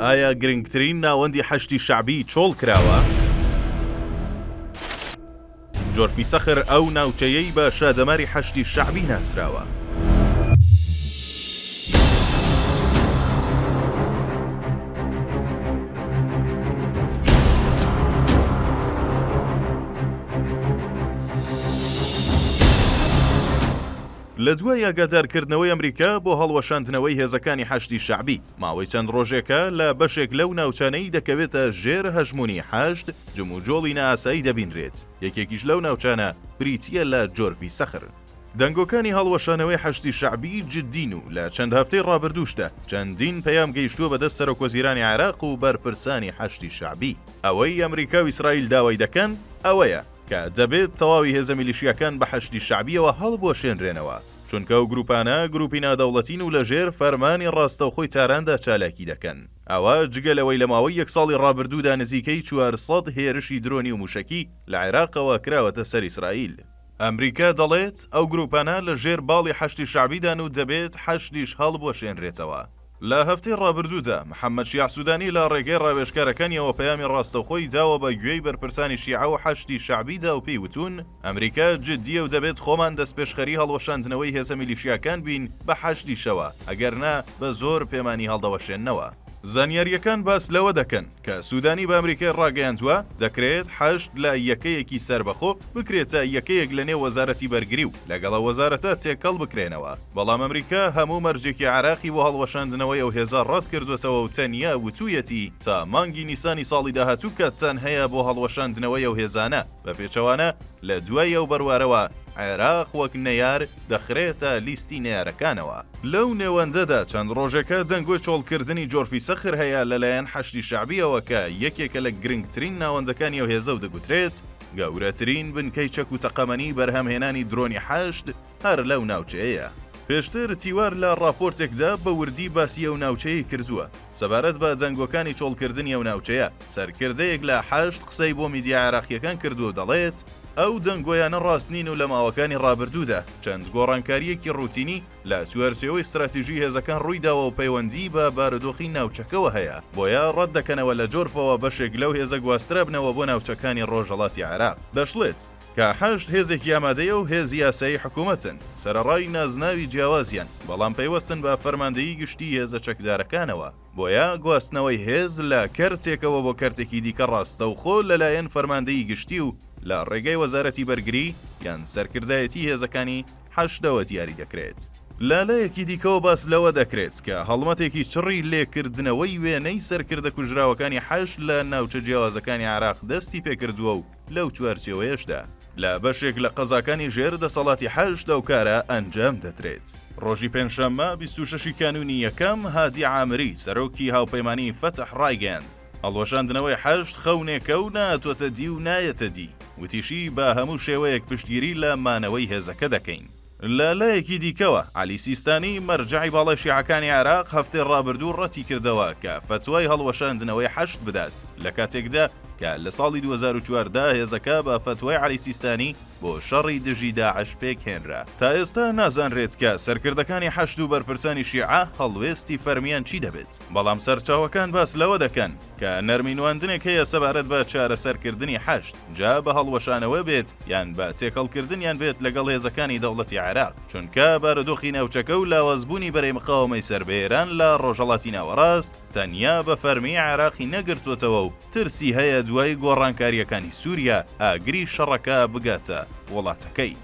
ئایا گرنگترین ناوەندی حەشتی شەعبی چۆڵ کراوە؟ جۆرفی سەخر ئەو ناوچەیەی بە شادەماری حەشتی شەعبی ناسراوە. لە دوای ئاگادارکردنەوەی ئەمریکا بۆ هەڵوەشاندنەوەی هێزەکانی حەشتی شەعبی ماوەی چەند ڕۆژێکە لە بەشێک لەو ناوچانەی دەکەوێتە ژێر هەژمونی حەشد جموجۆڵی نائاسایی دەبینرێت. یەکێکیش لەو ناوچانە بریتیە لە جۆرفی سەخر. دەنگۆکانی هەڵوەشانەوەی حەشتی شەعبی جددین و لە چەند هەفتەی ڕابردووشدا چەندین پەیام گەیشتووە بەدەست سەرۆکوەزیرانی عێراق و بەرپرسانی حەشتی شەعبی. ئەوەی ئەمریکا و ئیسرائیل داوای دەکەن ئەوەیە کە دەبێت تەواوی هێزە میلیشیاکان بە حەشتی شەعبیەوە هەڵبوەشێنرێنەوە، چونکە ئەو گروپانە گروپی نادەوڵەتین و لەژێر فەرمانی ڕاستەوخۆی تاراندا چالاکی دەکەن. ئەوە جگەلەوەی لە ماوەی یەک ساڵی ڕابردوودا نزیکەی 400 هێرشی درۆنی و موشەکی لە عێراقەوە کراوەتە سەر ئیسرائیل. ئەمریکا دەڵێت ئەو گروپانە لە ژێر باڵی حەشتی شەعبیدان و دەبێت حەشتیش هەڵبوەشێنرێتەوە. لە هەفتەی ڕابردوودا محەممەد شیع سوودانی لە ڕێگەی ڕاوێژکارەکانیەوە پەیامی ڕاستەوخۆی داوە بە گوێی بەرپرسانی شیعە و حەشتی شەعبیدا و پێی وتون ئەمریکا جددیە و دەبێت خۆمان دەستپێشخەری هەڵوەشاندنەوەی هێزە میلیشیاکان بین بە حەشتی شەوە، ئەگەرنا بە زۆر پێمانی هەڵدەوەشێننەوە. زانیاریەکان باس لەوە دەکەن کە سوودانی بە ئەمریکای ڕاگەیاندووە دەکرێت حەشد لە یەکەیەکی سەربەخۆ بکرێتە یەکەیەک لە نێو وەزارەتی بەرگری و لەگەڵە وەزارەتە تێکەڵ بکرێنەوە. بەڵام ئەمریکا هەموو مەرجێکی عێراقی بۆ هەڵوەشاندنەوەی ئەو هێزە ڕەت کردوێتەوە و تەنیا وتوویەتی تا مانگی نیسانی ساڵی داهاتوو کاتتان هەیە بۆ هەڵوەشاندنەوەی ئەو هێزانە بە پێچەوانە لە دوای ئەو بەروارەوە عێراق وەک نەیار دەخرێتە لیستی نەیارەکانەوە. لەو نێوەندەدا چەند ڕۆژێکە دەنگۆی چۆڵکردنی جۆرفی سەخر هەیە لەلایەن حەشتی شەعبیەوە کە یەکێکە لە گرنگترین ناوەندەکانی ئەو هێزە و دەگوترێت گەورەترین بنکەی چەک و تەقەمەنی بەرهەمهێنانی درۆنی حەشد هەر لەو ناوچەیەیە. پێشتر تیوار لە راپۆرتێکدا بە وردی باسی ئەو ناوچەیە کردووە سەبارەت بە دەنگۆکانی چۆڵکردنی ئەو ناوچەیە. سەرکردەیەک لە حەشد قسەی بۆ میدیا عێراقیەکان کردووە دەڵێت ئەو دەنگۆیانە ڕاست نین و لە ماوەکانی ڕابردوودا چەند گۆڕانکاریەکی ڕوتینی لە چوارچێوەی استراتیژی هێزەکان ڕوویداوە و پەیوەندی بە بارودۆخی ناوچەکەوە هەیە، بۆیە ڕەت دەکەنەوە لە جۆرفەوە بەشێک لەو هێزە گواسترە بنەوە بۆ ناوچەکانی ڕۆژهەڵاتی عێراق. دەشڵێت کە حەشد هێزێکی ئامادەیە و هێزی یاسایی حکوومەتن سەرەڕای نازناوی جیاوازیان، بەڵام پەیوەستن بە فەرماندەیی گشتی هێزە چەکدارەکانەوە، بۆیە گواستنەوەی هێز لە کەرتێکەوە بۆ کەرتێکی دیکە ڕاستەوخۆ لەلایەن فەرماندەیی گشتی و لە ڕێگەی وەزارەتی بەرگری یان سەرکردایەتی هێزەکانی حەشدەوە دیاری دەکرێت. لالایەکی دیکەوە باس لەوە دەکرێت کە هەڵمەتێکی چڕی لێکردنەوەی وێنەی سەرکردە کوژراوەکانی حەشد لە ناوچە جیاوازەکانی عێراق دەستی پێکردووە و لەو چوارچێوەیەشدا لە بەشێک لە قەزاکانی ژێر دەسەڵاتی حەشد ئەو کارە ئەنجام دەدرێت. ڕۆژی پێنجشەممە 26 کانونی یەکەم هادی عامری سەرۆکی هاوپەیمانی فەتح ڕایگەاند هەڵوەشاندنەوەی حەشد خەونێکە و ناتوەتە دی و نایەتە دی، وتیشی بە هەموو شێوەیەک پشتگیری لە مانەوەی هێزەکە دەکەین. لەلایەکی دیکەوە عەلی سیستانی مەرجەعی باڵای شیعەکانی عێراق هەفتەی ڕابردوو ڕەتی کردەوە کە فتوای هەڵوەشاندنەوەی حەشد بدات لە کاتێکدا کە لە ساڵی 2014 هێزەکە بە فتوای عەلی سیستانی بۆ شەڕی دژی داعش پێکهێنرا. تا ئێستا نازانرێت کە سەرکردەکانی حەشد و بەرپرسانی شیعە هەڵوێستی فەرمیان چی دەبێت، بەڵام سەرچاوەکان باس لەوە دەکەن کە نەرمینواندنێک هەیە سەبارەت بە چارەسەرکردنی حەشد، جا بە هەڵوەشانەوە بێت یان بە تێکەڵکردنیان بێت لەگەڵ هێزەکانی دەوڵەتی عێراق، چونکە بارودۆخی ناوچەکە و لاوازبوونی بەرەی مقاومەی سربەهێران لە ڕۆژهەڵاتی ناوەڕاست تەنیا بە فەرمی عێراقی نەگرتووەتەوە و ترسی هەیە دوای گۆڕانکاریەکانی سووریا ئاگری شەڕەکە بگاتە وڵاتەکەی.